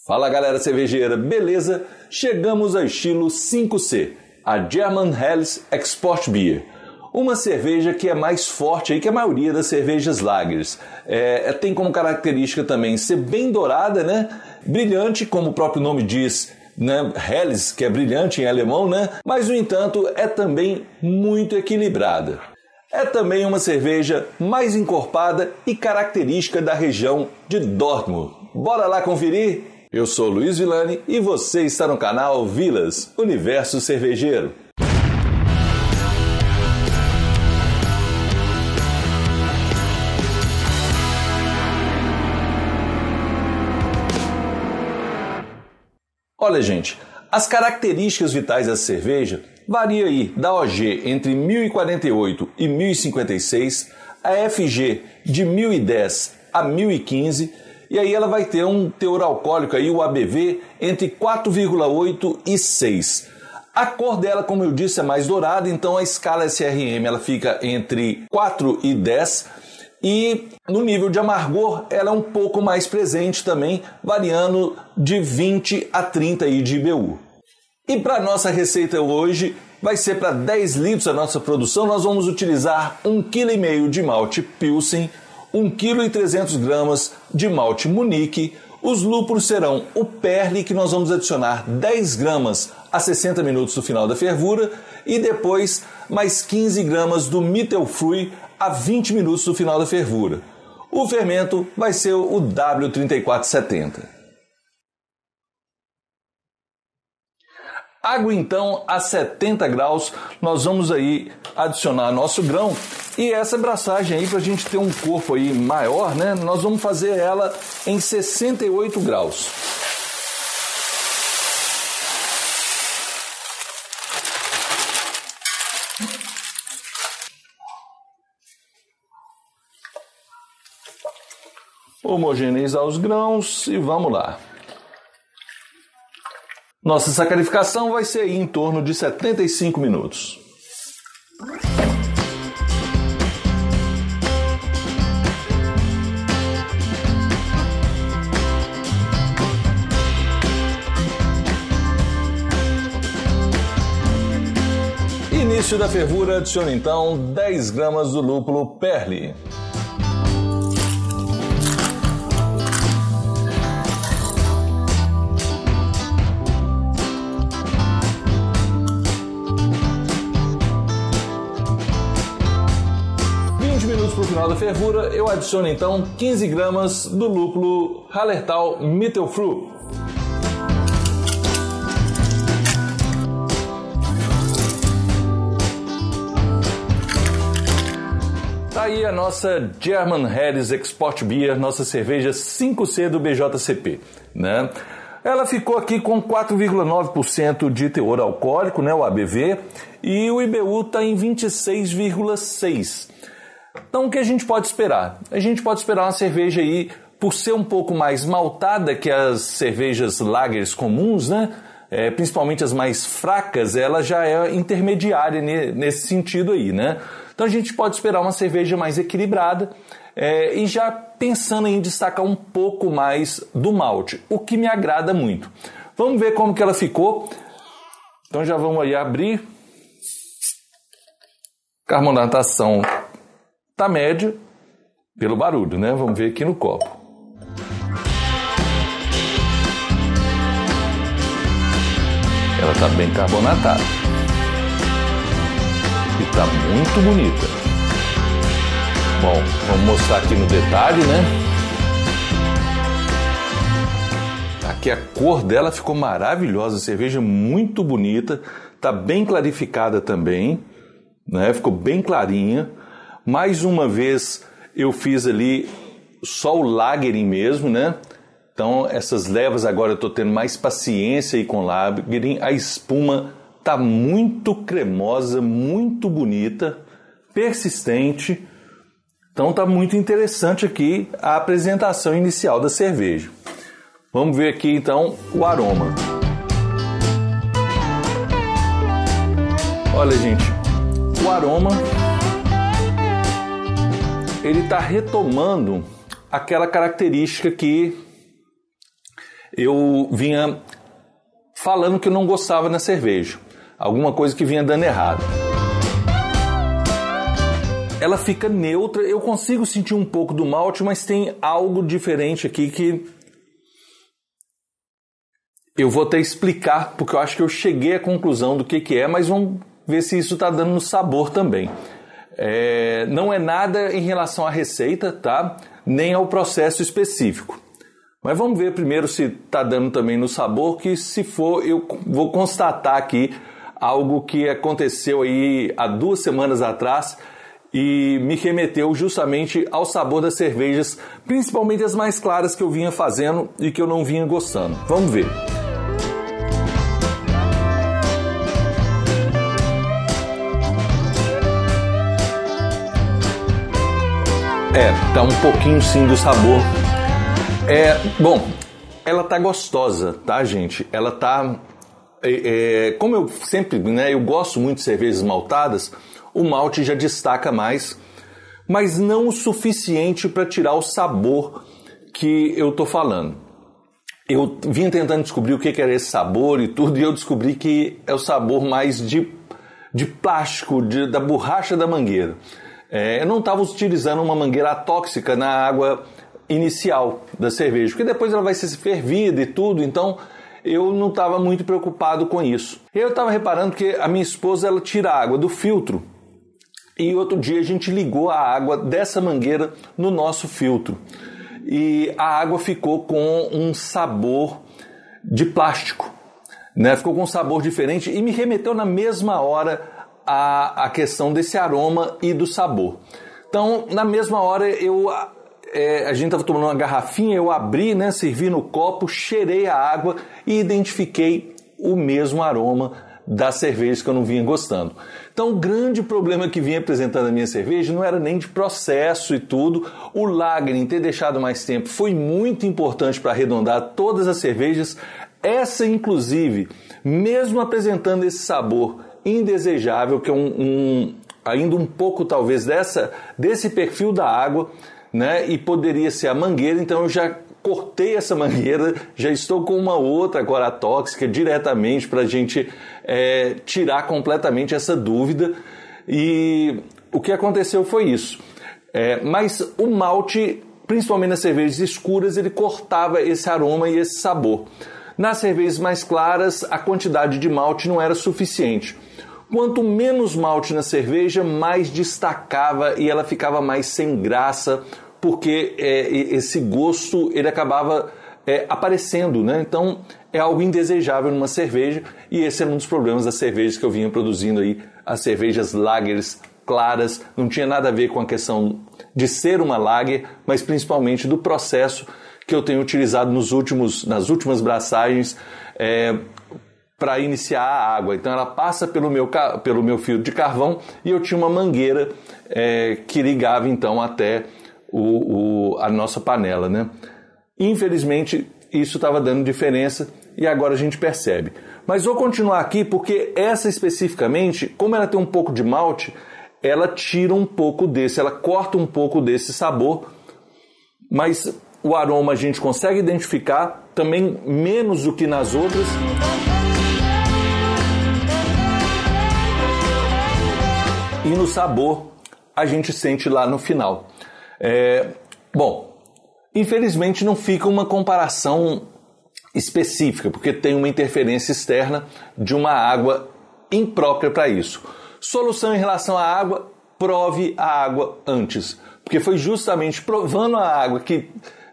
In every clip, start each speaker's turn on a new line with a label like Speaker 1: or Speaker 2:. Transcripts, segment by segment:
Speaker 1: Fala galera cervejeira, beleza? Chegamos ao estilo 5C, a German Helles Export Beer. Uma cerveja que é mais forte aí que a maioria das cervejas lagers. Tem como característica também ser bem dourada, né? Brilhante, como o próprio nome diz, né? Helles, que é brilhante em alemão, né? Mas, no entanto, é também muito equilibrada. É também uma cerveja mais encorpada e característica da região de Dortmund. Bora lá conferir? Eu sou Luiz Villani e você está no canal Vilas, Universo Cervejeiro. Olha, gente, as características vitais da cerveja variam aí da OG entre 1048 e 1056, a FG de 1010 a 1015, e aí ela vai ter um teor alcoólico aí, o ABV, entre 4,8 e 6. A cor dela, como eu disse, é mais dourada, então a escala SRM ela fica entre 4 e 10. E no nível de amargor, ela é um pouco mais presente também, variando de 20 a 30 aí de IBU. E para a nossa receita hoje, vai ser para 10 litros da nossa produção, nós vamos utilizar 1,5 kg de malte Pilsen, 1,3 kg de malte Munique. Os lúpulos serão o Perle, que nós vamos adicionar 10 gramas a 60 minutos do final da fervura, e depois mais 15 gramas do Mittelfrüh a 20 minutos do final da fervura. O fermento vai ser o W3470. Água então a 70 graus, nós vamos aí adicionar nosso grão, e essa braçagem aí, para a gente ter um corpo aí maior, né, nós vamos fazer ela em 68 graus. Homogeneizar os grãos e vamos lá. Nossa sacarificação vai ser aí em torno de 75 minutos. Início da fervura, adicione então 10 gramas do lúpulo Perle. Para o final da fervura, eu adiciono então 15 gramas do lúpulo Hallertau Mittelfrüh. Tá aí a nossa German Helles Export Beer, nossa cerveja 5C do BJCP, né? Ela ficou aqui com 4,9% de teor alcoólico, né, o ABV, e o IBU está em 26,6%. Então, o que a gente pode esperar? A gente pode esperar uma cerveja aí, por ser um pouco mais maltada que as cervejas lagers comuns, né? Principalmente as mais fracas, ela já é intermediária nesse sentido aí, né? Então, a gente pode esperar uma cerveja mais equilibrada e já pensando em destacar um pouco mais do malte, o que me agrada muito. Vamos ver como que ela ficou. Então, já vamos aí abrir. Carbonatação tá média, pelo barulho, né? Vamos ver aqui no copo. Ela tá bem carbonatada. E tá muito bonita. Bom, vamos mostrar aqui no detalhe, né? Aqui a cor dela ficou maravilhosa, cerveja muito bonita, tá bem clarificada também, né? Ficou bem clarinha. Mais uma vez eu fiz ali só o lagering mesmo, né? Então essas levas agora eu estou tendo mais paciência aí com o lagering. A espuma tá muito cremosa, muito bonita, persistente. Então tá muito interessante aqui a apresentação inicial da cerveja. Vamos ver aqui então o aroma. Olha, gente, o aroma, ele está retomando aquela característica que eu vinha falando que eu não gostava na cerveja. Alguma coisa que vinha dando errado. Ela fica neutra, eu consigo sentir um pouco do malte, mas tem algo diferente aqui que eu vou até explicar, porque eu acho que eu cheguei à conclusão do que é, mas vamos ver se isso está dando no sabor também. Não é nada em relação à receita, tá? Nem ao processo específico. Mas vamos ver primeiro se está dando também no sabor, que se for, eu vou constatar aqui algo que aconteceu aí há 2 semanas atrás e me remeteu justamente ao sabor das cervejas, principalmente as mais claras que eu vinha fazendo e que eu não vinha gostando. Vamos ver. Tá um pouquinho sim do sabor. Bom, ela tá gostosa, tá, gente? Ela tá... como eu sempre, né, eu gosto muito de cervejas maltadas, o malte já destaca mais, mas não o suficiente para tirar o sabor que eu tô falando. Eu vim tentando descobrir o que era esse sabor e tudo, e eu descobri que é o sabor mais de plástico, da borracha da mangueira. Eu não estava utilizando uma mangueira atóxica na água inicial da cerveja, porque depois ela vai ser fervida e tudo, então eu não estava muito preocupado com isso. Eu estava reparando que a minha esposa ela tira a água do filtro e outro dia a gente ligou a água dessa mangueira no nosso filtro e a água ficou com um sabor de plástico, né? Ficou com um sabor diferente e me remeteu na mesma hora a questão desse aroma e do sabor. Então, na mesma hora, a gente estava tomando uma garrafinha, eu abri, né, servi no copo, cheirei a água e identifiquei o mesmo aroma da cerveja que eu não vinha gostando. Então, o grande problema que vinha apresentando a minha cerveja não era nem de processo e tudo. O lager, em ter deixado mais tempo, foi muito importante para arredondar todas as cervejas. Essa, inclusive, mesmo apresentando esse sabor indesejável, que é ainda um pouco talvez desse perfil da água, né? E poderia ser a mangueira, então eu já cortei essa mangueira, já estou com uma outra agora tóxica diretamente para a gente tirar completamente essa dúvida. E o que aconteceu foi isso. Mas o malte, principalmente nas cervejas escuras, ele cortava esse aroma e esse sabor. Nas cervejas mais claras, a quantidade de malte não era suficiente. Quanto menos malte na cerveja, mais destacava e ela ficava mais sem graça, porque esse gosto ele acabava aparecendo, né? Então é algo indesejável numa cerveja e esse era um dos problemas das cervejas que eu vinha produzindo aí, as cervejas lagers claras. Não tinha nada a ver com a questão de ser uma lager, mas principalmente do processo que eu tenho utilizado nas últimas braçagens para iniciar a água. Então ela passa pelo meu filtro de carvão e eu tinha uma mangueira que ligava então até a nossa panela, né? Infelizmente isso estava dando diferença e agora a gente percebe. Mas vou continuar aqui porque essa especificamente, como ela tem um pouco de malte, ela tira um pouco ela corta um pouco desse sabor, mas o aroma a gente consegue identificar também menos do que nas outras. E no sabor a gente sente lá no final. Bom, infelizmente não fica uma comparação específica, porque tem uma interferência externa de uma água imprópria para isso. Solução em relação à água, prove a água antes. Porque foi justamente provando a água que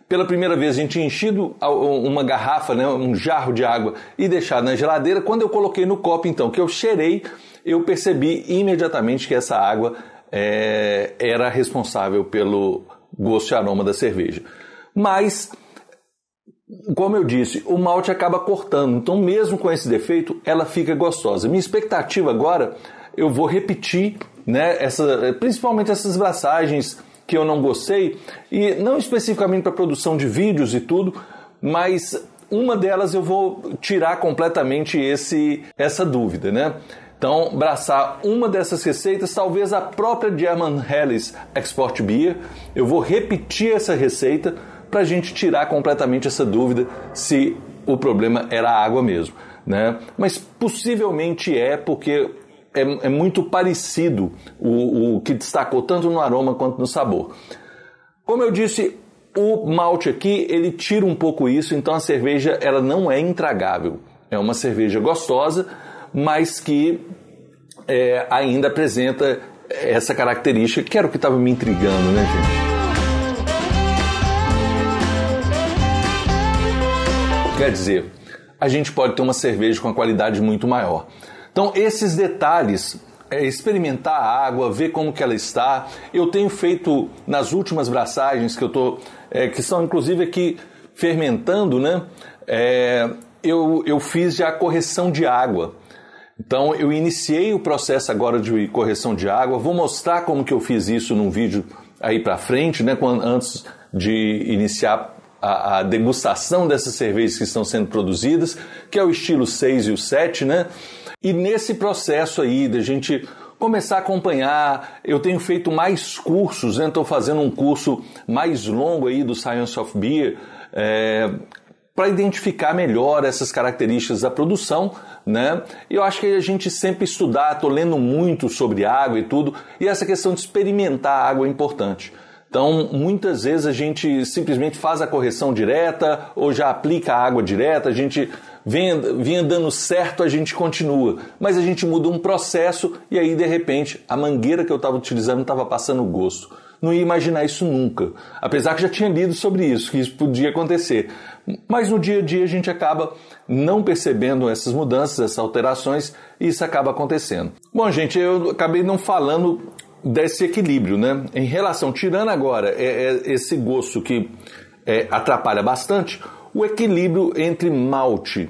Speaker 1: pela primeira vez a gente tinha enchido uma garrafa, né, um jarro de água e deixado na geladeira. Quando eu coloquei no copo, então, que eu cheirei, eu percebi imediatamente que essa água era responsável pelo gosto e aroma da cerveja. Mas, como eu disse, o malte acaba cortando. Então, mesmo com esse defeito, ela fica gostosa. Minha expectativa agora, eu vou repetir, né, principalmente essas braçagens que eu não gostei, e não especificamente para produção de vídeos e tudo, mas uma delas eu vou tirar completamente essa dúvida, né? Então, braçar uma dessas receitas, talvez a própria German Helles Export Beer, eu vou repetir essa receita para a gente tirar completamente essa dúvida se o problema era a água mesmo, né? Mas possivelmente porque é muito parecido o que destacou tanto no aroma quanto no sabor. Como eu disse, o malte aqui, ele tira um pouco isso, então a cerveja ela não é intragável. É uma cerveja gostosa, mas que ainda apresenta essa característica, que era o que estava me intrigando, né, gente? Quer dizer, a gente pode ter uma cerveja com uma qualidade muito maior. Então, esses detalhes, experimentar a água, ver como que ela está, eu tenho feito nas últimas braçagens que eu estou, que são inclusive aqui fermentando, né? Eu fiz já a correção de água. Então, eu iniciei o processo agora de correção de água, vou mostrar como que eu fiz isso num vídeo aí pra frente, né? Antes de iniciar a degustação dessas cervejas que estão sendo produzidas, que é o estilo 6 e o 7, né? E nesse processo aí da gente começar a acompanhar, eu tenho feito mais cursos, né? Estou fazendo um curso mais longo aí do Science of Beer, para identificar melhor essas características da produção, né? E eu acho que a gente sempre estudar, estou lendo muito sobre água e tudo, e essa questão de experimentar a água é importante. Então, muitas vezes a gente simplesmente faz a correção direta ou já aplica a água direta, a gente vinha dando certo, a gente continua. Mas a gente muda um processo e aí, de repente, a mangueira que eu estava utilizando estava passando gosto. Não ia imaginar isso nunca. Apesar que já tinha lido sobre isso, que isso podia acontecer. Mas no dia a dia a gente acaba não percebendo essas mudanças, essas alterações, e isso acaba acontecendo. Bom, gente, eu acabei não falando desse equilíbrio, né? Em relação, tirando agora esse gosto que atrapalha bastante, o equilíbrio entre malte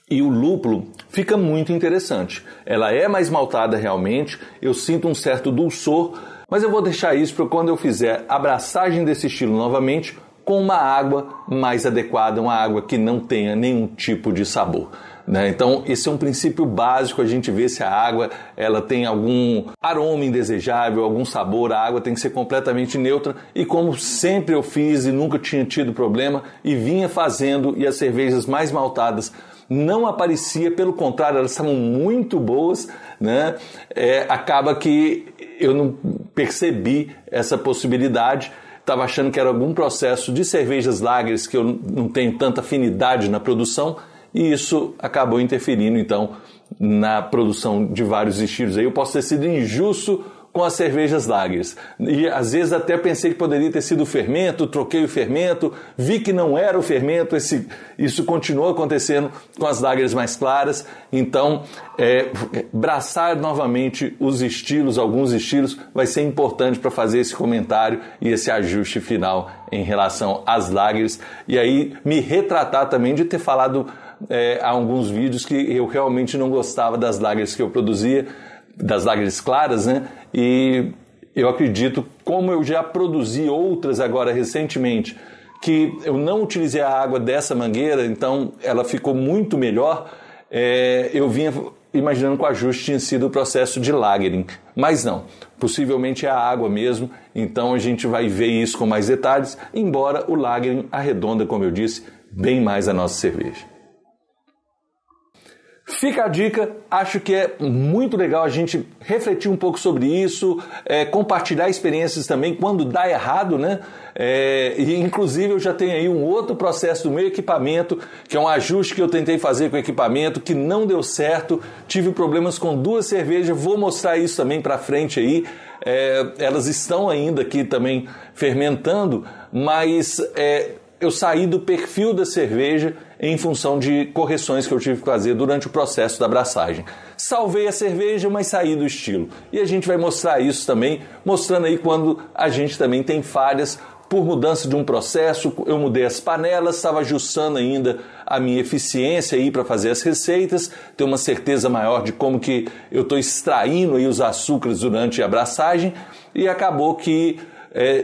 Speaker 1: e o lúpulo fica muito interessante. Ela é mais maltada realmente, eu sinto um certo dulçor, mas eu vou deixar isso para quando eu fizer a braçagem desse estilo novamente com uma água mais adequada, uma água que não tenha nenhum tipo de sabor, né? Então, esse é um princípio básico, a gente vê se a água ela tem algum aroma indesejável, algum sabor, a água tem que ser completamente neutra, e como sempre eu fiz e nunca tinha tido problema, e vinha fazendo, e as cervejas mais maltadas não aparecia, pelo contrário, elas estavam muito boas, né? Acaba que eu não percebi essa possibilidade, estava achando que era algum processo de cervejas lagers que eu não tenho tanta afinidade na produção, e isso acabou interferindo, então, na produção de vários estilos. Aí eu posso ter sido injusto com as cervejas lagers. E às vezes até pensei que poderia ter sido o fermento, troquei o fermento, vi que não era o fermento, isso continuou acontecendo com as lagers mais claras. Então, braçar novamente os estilos, alguns estilos, vai ser importante para fazer esse comentário e esse ajuste final em relação às lagers. E aí me retratar também de ter falado há alguns vídeos que eu realmente não gostava das lagers que eu produzia, das lagers claras, né? E eu acredito, como eu já produzi outras agora recentemente, que eu não utilizei a água dessa mangueira, então ela ficou muito melhor, eu vinha imaginando que o ajuste tinha sido o processo de lagering, mas não, possivelmente é a água mesmo, então a gente vai ver isso com mais detalhes, embora o lagering arredonda, como eu disse, bem mais a nossa cerveja. Fica a dica, acho que é muito legal a gente refletir um pouco sobre isso, compartilhar experiências também quando dá errado, né? E inclusive eu já tenho aí um outro processo do meu equipamento, que é um ajuste que eu tentei fazer com o equipamento, que não deu certo, tive problemas com 2 cervejas, vou mostrar isso também para frente aí. Elas estão ainda aqui também fermentando, mas eu saí do perfil da cerveja em função de correções que eu tive que fazer durante o processo da braçagem. Salvei a cerveja, mas saí do estilo. E a gente vai mostrar isso também, mostrando aí quando a gente também tem falhas por mudança de um processo. Eu mudei as panelas, estava ajustando ainda a minha eficiência aí para fazer as receitas, ter uma certeza maior de como que eu estou extraindo aí os açúcares durante a braçagem, e acabou que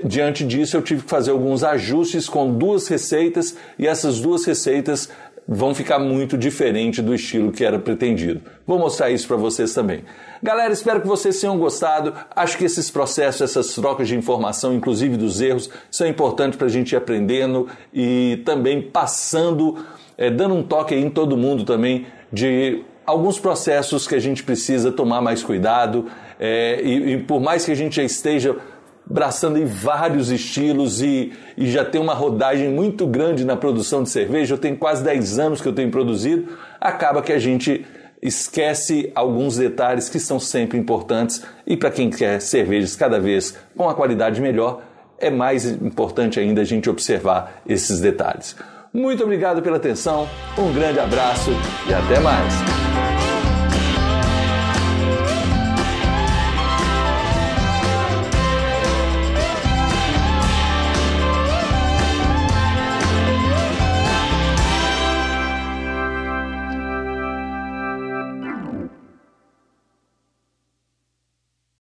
Speaker 1: diante disso eu tive que fazer alguns ajustes com 2 receitas, e essas 2 receitas vão ficar muito diferente do estilo que era pretendido. Vou mostrar isso para vocês também. Galera, espero que vocês tenham gostado. Acho que esses processos, essas trocas de informação, inclusive dos erros, são importantes para a gente ir aprendendo e também passando dando um toque aí em todo mundo também de alguns processos que a gente precisa tomar mais cuidado, e por mais que a gente já esteja abraçando em vários estilos e já tem uma rodagem muito grande na produção de cerveja, eu tenho quase 10 anos que eu tenho produzido, acaba que a gente esquece alguns detalhes que são sempre importantes, e para quem quer cervejas cada vez com uma qualidade melhor, é mais importante ainda a gente observar esses detalhes. Muito obrigado pela atenção, um grande abraço e até mais!